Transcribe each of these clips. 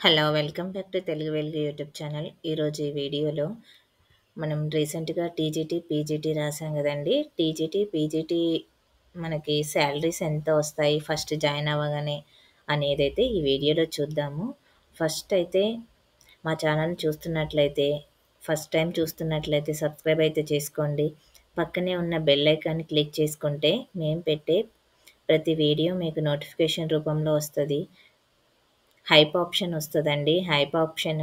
Hello! Welcome back to Telugu వెలుగు YouTube channel. ఈరోజు ఈ వీడియోలో మనం రీసెంట్‌గా టీజీటీ, పీజీటీ రాసాం గదండీ! టీజీటీ, పీజీటీ మనకి శాలరీస్ ఎంత వస్తాయి ఫస్ట్ జాయిన్ అవ్వగానే అనేదైతే ఈ వీడియోలో చూద్దాము. ఫస్ట్ అయితే మా ఛానల్‌ని చూస్తున్నట్లయితే ఫస్ట్ టైమ్ చూస్తున్నట్లయితే సబ్స్క్రైబ్ అయితే చేసుకోండి. పక్కనే ఉన్న బెల్ ఐకాన్‌ని క్లిక్ చేసుకుంటే మేము పెట్టే ప్రతి వీడియో మీకు నోటిఫికేషన్ రూపంలో వస్తది. హైప్ ఆప్షన్ వస్తదండి. హైప్ ఆప్షన్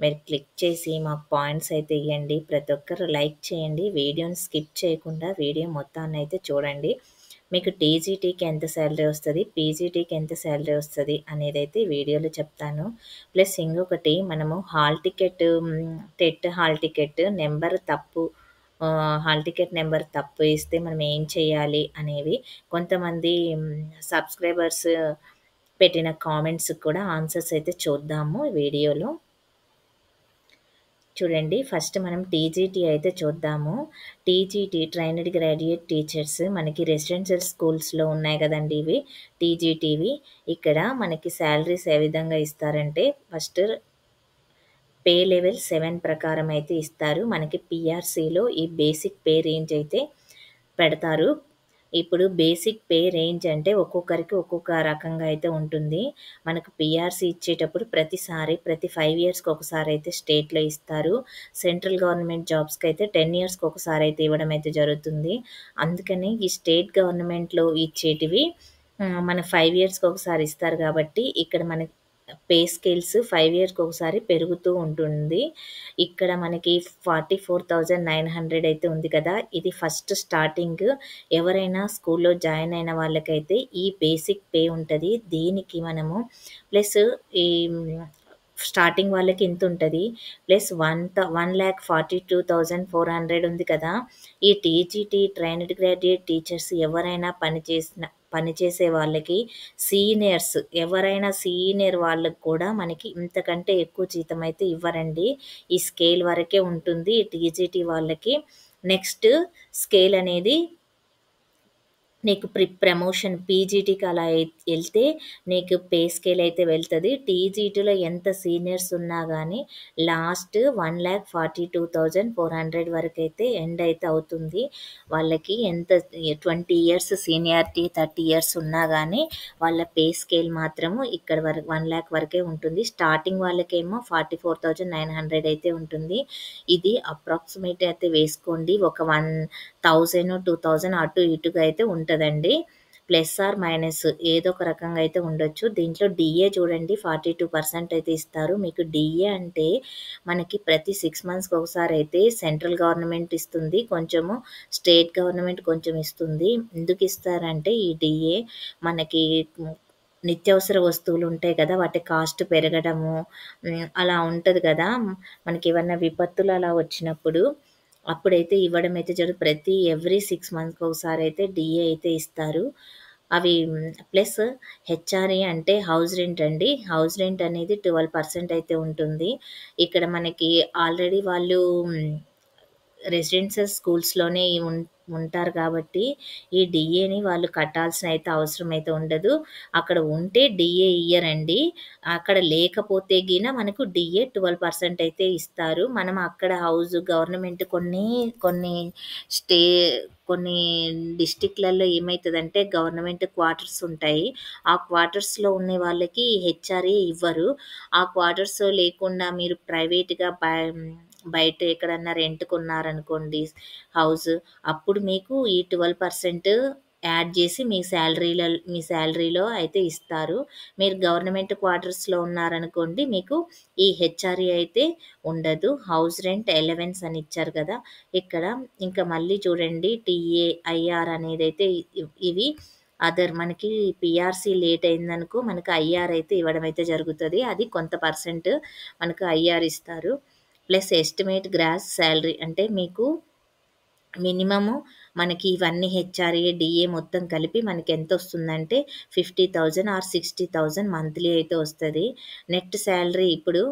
మీరు క్లిక్ చేసి మాకు పాయింట్స్ అయితే ఇయ్యండి. ప్రతి ఒక్కరు లైక్ చేయండి. వీడియోని స్కిప్ చేయకుండా వీడియో మొత్తాన్నయితే చూడండి. మీకు టీజీటీకి ఎంత సాలరీ వస్తది, పీజీటీకి ఎంత సాలరీ వస్తది అనేదైతే ఈ వీడియోలో చెప్తాను. ప్లస్ ఇంకొకటి మనము hall ticket TET hall ticket number తప్పు హాల్ టికెట్ నెంబర్ తప్పు ఇస్తే మనం ఏం చేయాలి అనేవి కొంతమంది సబ్స్క్రైబర్స్ పెట్టిన కామెంట్స్‌కి కూడా ఆన్సర్స్ అయితే చూద్దాము వీడియోలో. చూడండి ఫస్ట్ మనం టీజీటీ అయితే చూద్దాము. టీజీటీ ట్రైన్డ్ గ్రాడ్యుయేట్ టీచర్స్ మనకి రెసిడెన్షియల్ స్కూల్స్‌లో ఉన్నాయి గదండీ ఇవి టీజీటీవి. ఇక్కడ మనకి సాలరీస్ ఏ విధంగా ఇస్తారంటే ఫస్ట్ పే లెవెల్ 7 ప్రకారం అయితే ఇస్తారు. మనకి పీఆర్‌సీలో ఈ బేసిక్ పే రేంజ్ అయితే పెడతారు. ఇప్పుడు బేసిక్ పే రేంజ్ అంటే ఒక్కొక్కరికి ఒక్కొక్క రకంగా అయితే ఉంటుంది. మనకు పీఆర్‌సీ ఇచ్చేటప్పుడు ప్రతి 5 ఇయర్స్‌కి ఒకసారి అయితే స్టేట్‌లో ఇస్తారు. సెంట్రల్ గవర్నమెంట్ జాబ్స్‌కైతే 10 ఇయర్స్‌కి ఒకసారి అయితే ఇవ్వడం అయితే జరుగుతుంది. అందుకని ఈ స్టేట్ గవర్నమెంట్‌లో ఇచ్చేటివి మన 5 ఇయర్స్‌కి ఒకసారి ఇస్తారు కాబట్టి ఇక్కడ మనకి పే స్కేల్స్ 5 ఇయర్స్‌కి ఒకసారి పెరుగుతూ ఉంటుంది. ఇక్కడ మనకి 44,900 అయితే ఉంది కదా! ఇది ఫస్ట్ స్టార్టింగ్ ఎవరైనా స్కూల్‌లో జాయిన్ అయిన వాళ్ళకైతే ఈ బేసిక్ పే ఉంటది. దీనికి మనము ప్లస్ ఈ స్టార్టింగ్ వాళ్ళకి ఇంతుంటది. ప్లస్ 1,42,400 ఉంది కదా! ఈ టీజీటీ ట్రైన్డ్ గ్రాడ్యుయేట్ టీచర్స్ ఎవరైనా పనిచేసే వాళ్ళకి ఎవరైనా సీనియర్ వాళ్ళకి కూడా మనకి ఇంతకంటే ఎక్కువ జీతం అయితే ఇవ్వరండి. ఈ స్కేల్ వరకే ఉంటుంది. ఈ టీజీటీ వాళ్ళకి. నెక్స్ట్ స్కేల్ అనేది నీకు ప్రమోషన్ పీజీటీకి అలా ఎళ్తే నీకు పే స్కేల్ అయితే వెళ్తది. టీజీటీలో ఎంత సీనియర్స్ ఉన్నా గానీ లాస్ట్ 1,42,400 వరకైతే ఎండ్ అయితే అవుతుంది. వాళ్ళకి ఎంత 20 ఇయర్స్ సీనియారిటీ, 30 ఇయర్స్ ఉన్నా గానీ వాళ్ళ పే స్కేల్ మాత్రము ఇక్కడ వరకు 1,00,000 వరకే ఉంటుంది. స్టార్టింగ్ వాళ్ళకేమో 44,900 అయితే ఉంటుంది. ఇది అప్రాక్సిమేట్ అయితే వేసుకోండి. ఒక 1000, 2000 అటు ఇటుగా అయితే ఉంటదండి. ప్లస్ ఆర్ మైనస్ ఏదో ఒక రకంగా అయితే ఉండొచ్చు. దీంట్లో డీఏ చూడండి 42% అయితే ఇస్తారు. మీకు డీఏ అంటే మనకి ప్రతి 6 మంత్స్‌కి ఒకసారి అయితే సెంట్రల్ గవర్నమెంట్ ఇస్తుంది. కొంచెము స్టేట్ గవర్నమెంట్ కొంచెం ఇస్తుంది. ఎందుకు ఇస్తారంటే ఈ డీఏ మనకి నిత్యావసర వస్తువులు ఉంటాయి కదా! వాటి కాస్ట్ పెరగడము అలా ఉంటది కదా! మనకేమన్నా విపత్తులు అలా వచ్చినప్పుడు అప్పుడైతే ఇవ్వడం అయితే ప్రతి ఎవ్రీ 6 మంత్స్‌కి ఒకసారి అయితే డీఏ అయితే ఇస్తారు. అవి ప్లస్ హెచ్ఆర్ఏ అంటే హౌస్ రెంట్ అండి. హౌస్ రెంట్ అనేది 12% అయితే ఉంటుంది. ఇక్కడ మనకి ఆల్రెడీ వాళ్ళు రెసిడెన్షియల్ స్కూల్స్‌లోనే ఉంటారు కాబట్టి, ఈ డీఏని వాళ్ళు కట్టాల్సిన అయితే అవసరం అయితే ఉండదు. అక్కడ ఉంటే డీఏ ఇయ్యరండి. అక్కడ లేకపోతే మనకు డీఏ 12% అయితే ఇస్తారు. మనం అక్కడ గవర్నమెంట్ కొన్ని స్టే కొన్ని డిస్ట్రిక్ట్‌లలో ఏమైతదంటే గవర్నమెంట్ క్వార్టర్స్ ఉంటాయి. ఆ క్వార్టర్స్‌లో ఉండే వాళ్ళకి హెచ్ఆర్ఏ ఇవ్వరు. ఆ క్వార్టర్స్ లేకుండా మీరు ప్రైవేట్‌గా బయట ఎక్కడన్నా రెంట్‌కున్నారనుకోండి హౌస్, అప్పుడు మీకు ఈ 12% యాడ్ చేసి మీ సాలరీలో అయితే ఇస్తారు. మీరు గవర్నమెంట్ క్వార్టర్స్‌లో ఉన్నారనుకోండి, మీకు ఈ హెచ్ఆర్ఏ అయితే ఉండదు. హౌస్ రెంట్ అలవెన్స్ అని ఇచ్చారు కదా! ఇక్కడ ఇంకా మళ్ళీ చూడండి ఐఆర్ అనేదైతే ఇవి మనకి పీఆర్‌సీ లేట్ అయిందనుకో మనకు ఐఆర్ అయితే ఇవ్వడం అయితే జరుగుతది. అది కొంత పర్సెంట్ మనకు ఐఆర్ ఇస్తారు. ప్లస్ ఎస్టిమేట్ గ్రాస్ సాలరీ అంటే మీకు మినిమము మనకి ఇవన్నీ హెచ్ఆర్ఏ, డీఏ మొత్తం కలిపి మనకెంతొస్తుందంటే 50,000 ఆర్ 60,000 మంత్లీ అయితే వస్తది. నెట్ సాలరీ ఇప్పుడు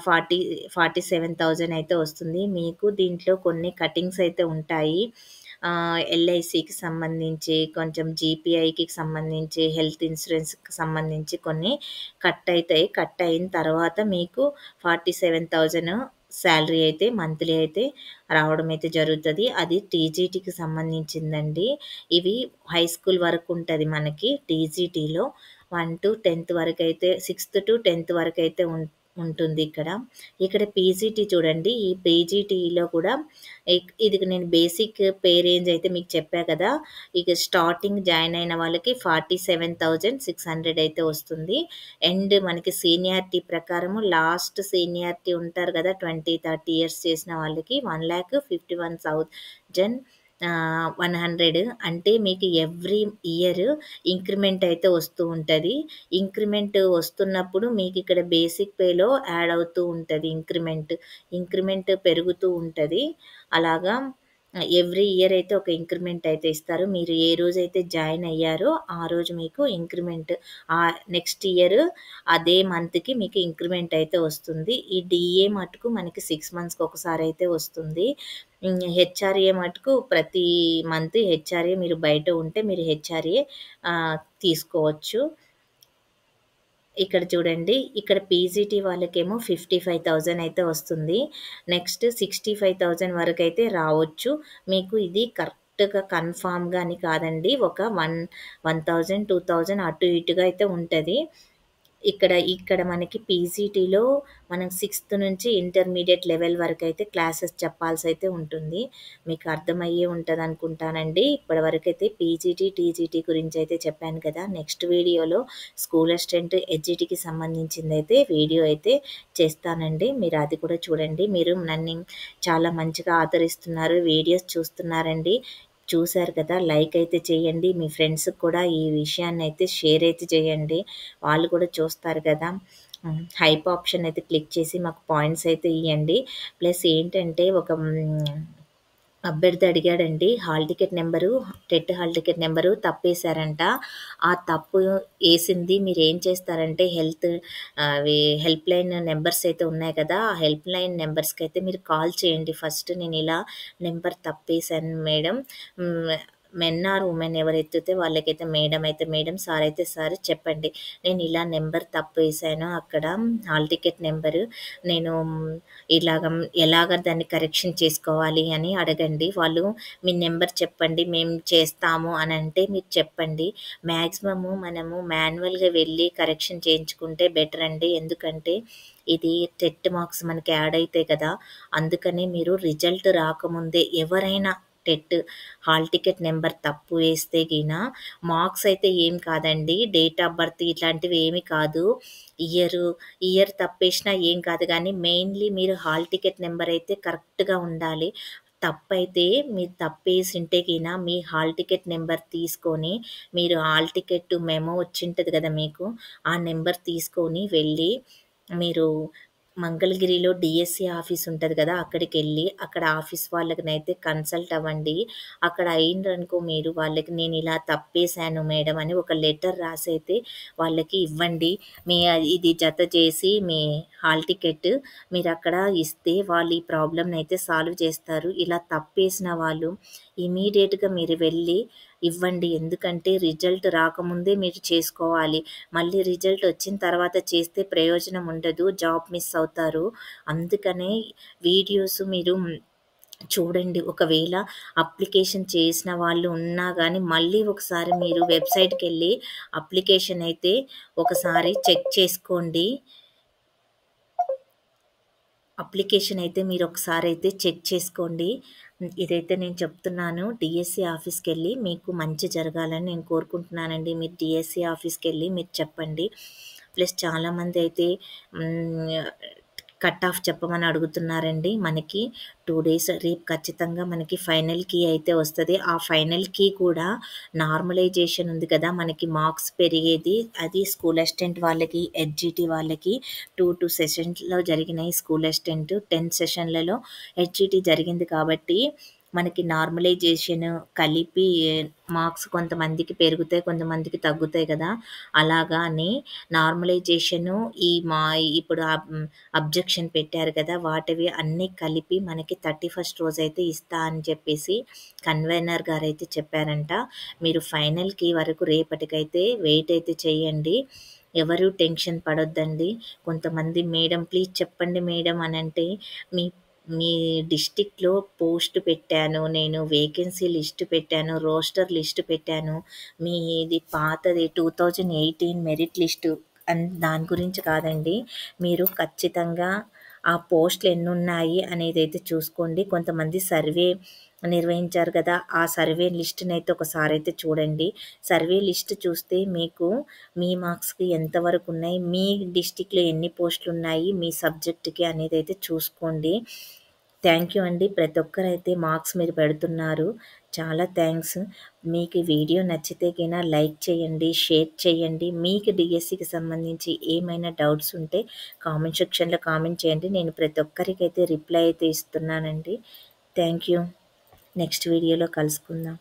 47,000 అయితే వస్తుంది. మీకు దీంట్లో కొన్ని కటింగ్స్ అయితే ఉంటాయి. ఎల్ఐసికి సంబంధించి, కొంచెం జీపీఐకి సంబంధించి, హెల్త్ ఇన్సూరెన్స్‌కి సంబంధించి కొన్ని కట్ అయితాయి. కట్ అయిన తర్వాత మీకు 47,000 శాలరీ అయితే మంత్లీ అయితే రావడం అయితే జరుగుతది. అది టీజీటీకి సంబంధించిందండి. ఇవి హై స్కూల్ వరకు ఉంటది మనకి టీజీటీలో. 1-10థ్ వరకైతే 6-10థ్ వరకైతే ఉంటుంది ఇక్కడ. ఇక్కడ పీజీటీ చూడండి. ఈ పీజీటీలో కూడా ఇది నేను బేసిక్ పే రేంజ్ అయితే మీకు చెప్పా కదా! ఇక స్టార్టింగ్ జాయిన్ అయిన వాళ్ళకి 47,600 అయితే వస్తుంది. అండ్ మనకి సీనియారిటీ ప్రకారము లాస్ట్ సీనియారిటీ ఉంటారు కదా! 20, 30 ఇయర్స్ చేసిన వాళ్ళకి 1,51,100 అంటే మీకు ఎవ్రీ ఇయర్ ఇంక్రిమెంట్ అయితే వస్తూ ఉంటది. ఇంక్రిమెంట్ వస్తున్నప్పుడు మీకు ఇక్కడ బేసిక్ పేలో యాడ్ అవుతూ ఉంటది ఇంక్రిమెంట్. ఇంక్రిమెంట్ పెరుగుతూ ఉంటది. అలాగా ఎవ్రీ ఇయర్ అయితే ఒక ఇంక్రిమెంట్ అయితే ఇస్తారు. మీరు ఏ రోజైతే జాయిన్ అయ్యారో ఆ రోజు మీకు ఇంక్రిమెంట్ నెక్స్ట్ ఇయర్ అదే మంత్‌కి మీకు ఇంక్రిమెంట్ అయితే వస్తుంది. ఈ డీఏ మటుకు మనకి 6 మంత్స్‌కి ఒకసారి అయితే వస్తుంది. హెచ్ఆర్ఏ మటుకు ప్రతి మంత్ హెచ్ఆర్ఏ మీరు బయట ఉంటే మీరు హెచ్ఆర్ఏ తీసుకోవచ్చు. ఇక్కడ చూడండి. ఇక్కడ పీజీటీ వాళ్ళకేమో 55,000 అయితే వస్తుంది. నెక్స్ట్ 65,000 వరకైతే రావచ్చు. మీకు ఇది కరెక్ట్‌గా కన్ఫర్మ్‌గా అని కాదండి. ఒక 1,000, 2,000 అటు ఇటుగా అయితే ఉంటది. ఇక్కడ మనకి పీజీటీలో మనం 6థ్ నుంచి ఇంటర్మీడియేట్ లెవెల్ వరకైతే క్లాసెస్ చెప్పాల్సయితే ఉంటుంది. మీకు అర్థమయ్యే ఉంటదనుకుంటానండి. ఇప్పటివరకైతే పీజీటీ, టీజీటీ గురించయితే చెప్పాను కదా! నెక్స్ట్ వీడియోలో స్కూల్ అసిస్టెంట్ ఎడ్జిటీకి సంబంధించిందయితే వీడియో అయితే చేస్తానండి. మీరు అది కూడా చూడండి. మీరు నన్ను చాలా మంచిగా ఆదరిస్తున్నారు. వీడియోస్ చూస్తున్నారండి. చూసారు కదా! లైక్ అయితే చేయండి. మీ ఫ్రెండ్స్‌కి కూడా ఈ విషయాన్నయితే షేర్ అయితే చేయండి. వాళ్ళు కూడా చూస్తారు కదా! హైప్ ఆప్షన్ అయితే క్లిక్ చేసి మాకు పాయింట్స్ అయితే ఇయ్యండి. ప్లస్ ఏంటంటే అభ్యర్థి అడిగాడండి hall ticket number, TET hall ticket number తప్పేశారంట. ఆ తప్పు ఏసింది మీరేం చేస్తారంటే అవి హెల్ప్ లైన్ నెంబర్స్ అయితే ఉన్నాయి కదా! ఆ హెల్ప్ లైన్ నెంబర్స్‌కైతే మీరు కాల్ చేయండి ఫస్ట్. నేనిలా నెంబర్ తప్పేశాను మేడం. మెన్ ఆర్ వుమెన్ ఎవరు ఎత్తితే వాళ్ళకైతే మేడం, సార్ అయితే సార్ చెప్పండి. నేను ఇలా నెంబర్ తప్పేశాను అక్కడ హాల్ టికెట్ నెంబరు. నేను ఎలాగ దాన్ని కరెక్షన్ చేసుకోవాలి అని అడగండి. వాళ్ళు మీ నెంబర్ చెప్పండి మేము చేస్తాము అనంటే మీరు చెప్పండి. మ్యాక్సిమము మనము మాన్యువల్‌గా వెళ్ళి కరెక్షన్ చేయించుకుంటే బెటర్ అండి. ఎందుకంటే ఇది టెట్ మార్క్స్ మనకి యాడ్ అయితాయి కదా! అందుకని మీరు రిజల్ట్ రాకముందే ఎవరైనా టెట్ హాల్ టికెట్ నెంబర్ తప్పు వేస్తే మార్క్స్ అయితే ఏం కాదండి. డేట్ ఆఫ్ బర్త్ ఇట్లాంటివి ఏమి కాదు. ఇయర్ తప్పేసినా ఏం కాదు గానీ మెయిన్‌లీ మీరు హాల్ టికెట్ నెంబర్ అయితే కరెక్ట్‌గా ఉండాలి. తప్పైతే మీరు తప్పేసుంటే మీ హాల్ టికెట్ నెంబర్ తీసుకొని మీరు హాల్ టికెట్ మెమో వచ్చింటది కదా మీకు. ఆ నెంబర్ తీసుకొని వెళ్ళి మీరు మంగళగిరిలో డీఎస్సీ ఆఫీస్ ఉంటది కదా! అక్కడికెళ్ళి అక్కడ ఆఫీస్ వాళ్ళకనైతే కన్సల్ట్ అవ్వండి. అక్కడ అయిందనుకో మీరు వాళ్ళకి నేనిలా తప్పేశాను మేడం అని ఒక లెటర్ రాసైతే వాళ్ళకి ఇవ్వండి. ఇది జత చేసి మీ హాల్ టికెట్ మీరక్కడ ఇస్తే వాళ్ళు ఈ ప్రాబ్లమ్‌నైతే సాల్వ్ చేస్తారు. ఇలా తప్పేసిన వాళ్ళు ఇమ్మీడియేట్‌గా మీరు వెళ్ళి ఇవ్వండి. ఎందుకంటే రిజల్ట్ రాకముందే మీరు చేసుకోవాలి. మళ్ళీ రిజల్ట్ వచ్చిన తర్వాత చేస్తే ప్రయోజనం ఉండదు. జాబ్ మిస్ అవుతారు. అందుకనే వీడియోస్ మీరు చూడండి. ఒకవేళ అప్లికేషన్ చేసిన వాళ్ళు ఉన్నా గానీ మళ్ళీ ఒకసారి మీరు వెబ్‌సైట్‌కెళ్ళి అప్లికేషన్ అయితే ఒకసారి చెక్ చేసుకోండి. అప్లికేషన్ అయితే మీరొకసారయితే చెక్ చేసుకోండి. ఇదైతే నేను చెప్తున్నాను. డీఎస్సీ ఆఫీస్‌కెళ్ళి మీకు మంచి జరగాలని నేను కోరుకుంటున్నానండి. మీరు డీఎస్సీ ఆఫీస్‌కెళ్ళి మీరు చెప్పండి. ప్లస్ చాలామంది అయితే కట్ ఆఫ్ చెప్పమని అడుగుతున్నారండి. మనకి 2 డేస్ రేపు ఖచ్చితంగా మనకి ఫైనల్ కీ అయితే వస్తది. ఆ ఫైనల్ కీ కూడా నార్మలైజేషన్ ఉంది కదా! మనకి మార్క్స్ పెరిగేది. అది స్కూల్ అసిస్టెంట్ వాళ్ళకి, ఎడ్జిటీ వాళ్ళకి 2 సెషన్స్‌లో జరిగినాయి స్కూల్ అసిస్టెంట్. 10 సెషన్‌లలో హెచ్‌ఈటీ జరిగింది కాబట్టి మనకి నార్మలైజేషన్ కలిపి మార్క్స్ కొంతమందికి పెరుగుతాయి, కొంతమందికి తగ్గుతాయి కదా! అలాగా అని నార్మలైజేషను ఈ మా ఇప్పుడు అబ్జెక్షన్ పెట్టారు కదా! వాటివి అన్నీ కలిపి మనకి 31st రోజైతే ఇస్తా అని చెప్పేసి కన్వీనర్ గారైతే చెప్పారంట. మీరు ఫైనల్‌కి వరకు రేపటికైతే వెయిట్ అయితే చేయండి. ఎవరు టెన్షన్ పడొద్దండి. కొంతమంది మేడం ప్లీజ్ చెప్పండి మేడం అనంటే మీ మీ డిస్ట్రిక్ట్‌లో పోస్ట్ పెట్టాను నేను, వేకెన్సీ లిస్ట్ పెట్టాను, రోస్టర్ లిస్ట్ పెట్టాను. మీది పాతది 2018 మెరిట్ లిస్టు దాని గురించి కాదండి. మీరు ఖచ్చితంగా ఆ పోస్టులు ఎన్నున్నాయి అనేదైతే చూసుకోండి. కొంతమంది సర్వే నిర్వహించారు కదా! ఆ సర్వే లిస్ట్‌నైతే ఒకసారైతే చూడండి. సర్వే లిస్ట్ చూస్తే మీకు మీ మార్క్స్‌కి ఎంతవరకున్నాయి, మీ డిస్ట్రిక్ట్‌లో ఎన్ని పోస్టులున్నాయి, మీ సబ్జెక్ట్‌కి అనేదైతే చూసుకోండి. థ్యాంక్ యూ అండి. ప్రతి ఒక్కరైతే మార్క్స్ మీరు పెడుతున్నారు. చాలా థ్యాంక్స్. మీకు ఈ వీడియో నచ్చితే గిన లైక్ చేయండి, షేర్ చేయండి. మీకు డీఎస్సీకి సంబంధించి ఏమైనా డౌట్స్ ఉంటే కామెంట్ సెక్షన్‌లో కామెంట్ చేయండి. నేను ప్రతి ఒక్కరికైతే రిప్లై అయితే ఇస్తున్నానండి. Thank you. నెక్స్ట్ వీడియోలో కలుసుకుందాం.